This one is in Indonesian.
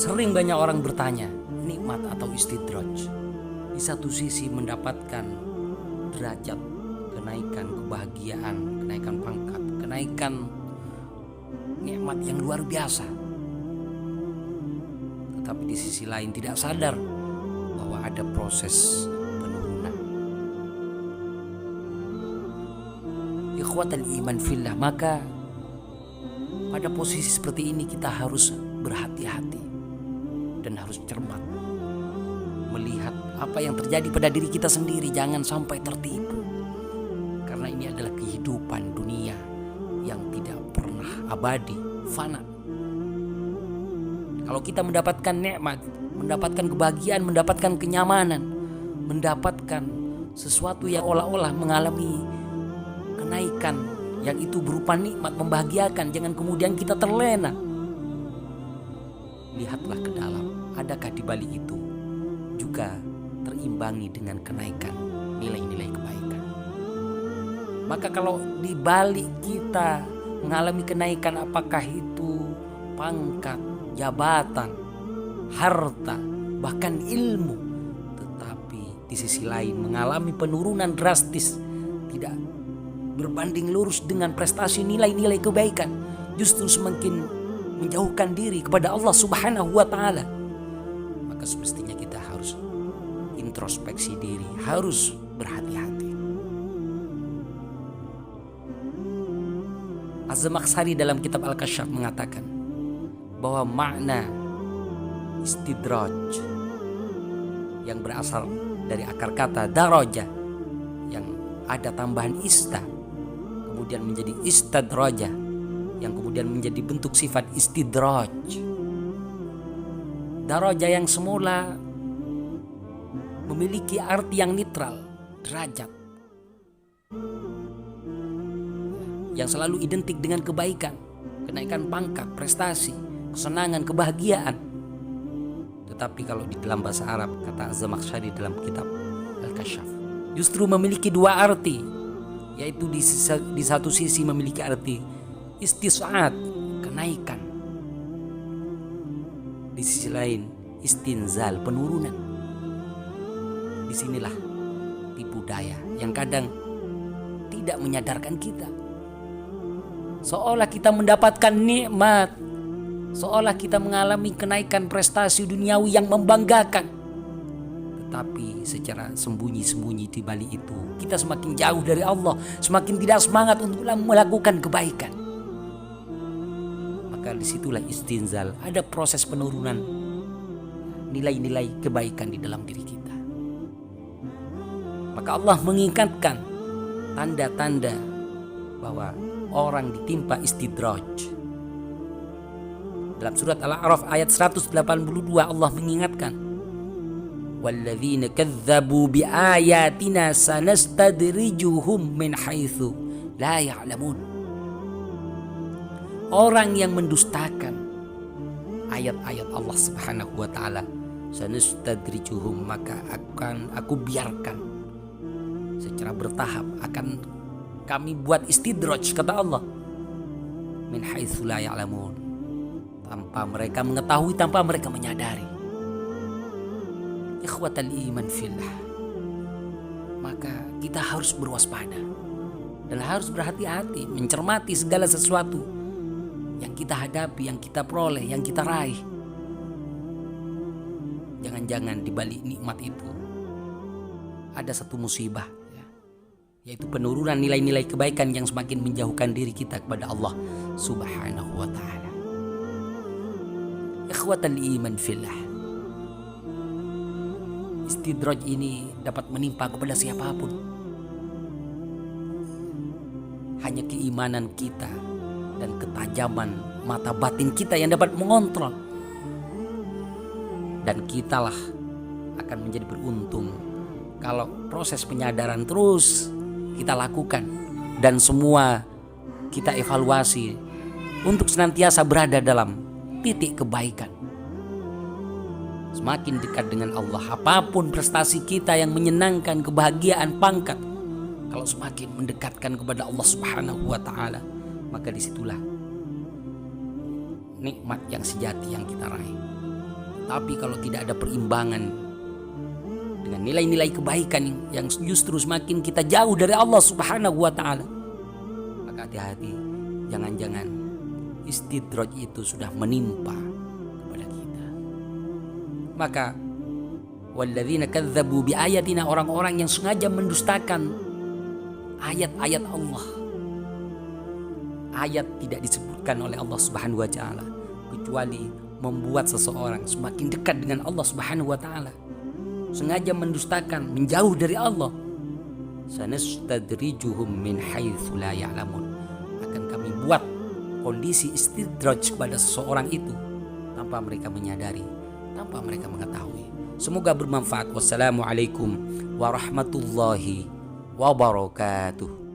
Sering banyak orang bertanya, nikmat atau istidraj. Di satu sisi mendapatkan derajat, kenaikan kebahagiaan, kenaikan pangkat, kenaikan nikmat yang luar biasa. Tetapi di sisi lain tidak sadar bahwa ada proses penurunan. Ikhwatal iman fillah, maka pada posisi seperti ini kita harus berhati-hati dan harus cermat melihat apa yang terjadi pada diri kita sendiri. Jangan sampai tertipu, karena ini adalah kehidupan dunia yang tidak pernah abadi, fana. Kalau kita mendapatkan nikmat, mendapatkan kebahagiaan, mendapatkan kenyamanan, mendapatkan sesuatu yang olah-olah mengalami kenaikan yang itu berupa nikmat membahagiakan, jangan kemudian kita terlena. Lihatlah ke dalam, adakah di balik itu juga terimbangi dengan kenaikan nilai-nilai kebaikan. Maka kalau di balik kita mengalami kenaikan, apakah itu pangkat, jabatan, harta, bahkan ilmu, tetapi di sisi lain mengalami penurunan drastis, tidak berbanding lurus dengan prestasi nilai-nilai kebaikan, justru semakin menjauhkan diri kepada Allah Subhanahu wa ta'ala, maka semestinya kita harus introspeksi diri, harus berhati-hati. Az-Zamakhsyari dalam kitab Al-Kasyaf mengatakan bahwa makna istidraj yang berasal dari akar kata daraja yang ada tambahan ista, kemudian menjadi istadraja, yang kemudian menjadi bentuk sifat istidraj. Daraja yang semula memiliki arti yang netral, derajat, yang selalu identik dengan kebaikan, kenaikan pangkat, prestasi, kesenangan, kebahagiaan. Tetapi kalau di dalam bahasa Arab, kata Az-Zamakhsyari dalam kitab Al-Kasyaf, justru memiliki dua arti, yaitu di satu sisi memiliki arti istis'ad, kenaikan, di sisi lain istinzal, penurunan. Disinilah tipu daya yang kadang tidak menyadarkan kita, seolah kita mendapatkan nikmat, seolah kita mengalami kenaikan prestasi duniawi yang membanggakan, tetapi secara sembunyi-sembunyi di balik itu kita semakin jauh dari Allah, semakin tidak semangat untuk melakukan kebaikan. Maka disitulah istinzal, ada proses penurunan nilai-nilai kebaikan di dalam diri kita. Maka Allah mengingatkan tanda-tanda bahwa orang ditimpa istidraj. Dalam surat Al-A'raf ayat 182 Allah mengingatkan, walladzina kadzdzabu biayatina sanastadrijuhum min haitsu la ya'lamun. Orang yang mendustakan ayat-ayat Allah Subhanahu wa ta'ala, sanastadrijuhum, maka akan aku biarkan secara bertahap, akan kami buat istidraj, kata Allah, min haitsu la ya'lamun, tanpa mereka mengetahui, tanpa mereka menyadari. Ikhwatal iman fillah, maka kita harus berwaspada dan harus berhati-hati mencermati segala sesuatu yang kita hadapi, yang kita peroleh, yang kita raih. Jangan-jangan di balik nikmat itu ada satu musibah, yaitu penurunan nilai-nilai kebaikan yang semakin menjauhkan diri kita kepada Allah Subhanahu wa ta'ala. Ikhwatal iman fillah, istidraj ini dapat menimpa kepada siapapun. Hanya keimanan kita dan ketajaman mata batin kita yang dapat mengontrol, dan kitalah akan menjadi beruntung kalau proses penyadaran terus kita lakukan dan semua kita evaluasi untuk senantiasa berada dalam titik kebaikan. Semakin dekat dengan Allah, apapun prestasi kita yang menyenangkan, kebahagiaan, pangkat, kalau semakin mendekatkan kepada Allah Subhanahu wa ta'ala, maka disitulah nikmat yang sejati yang kita raih. Tapi kalau tidak ada perimbangan dengan nilai-nilai kebaikan yang justru semakin kita jauh dari Allah Subhanahu wa taala, maka hati-hati, jangan-jangan istidraj itu sudah menimpa kepada kita. Maka walladzina kadzdzabu biayatina, orang-orang yang sengaja mendustakan ayat-ayat Allah. Ayat tidak disebutkan oleh Allah Subhanahu wa taala kecuali membuat seseorang semakin dekat dengan Allah Subhanahu wa taala. Sengaja mendustakan, menjauh dari Allah. Sanastadrijuhum min haitsu la ya'lamun. Akan kami buat kondisi istidraj kepada seseorang itu tanpa mereka menyadari, tanpa mereka mengetahui. Semoga bermanfaat. Wassalamualaikum warahmatullahi wabarakatuh.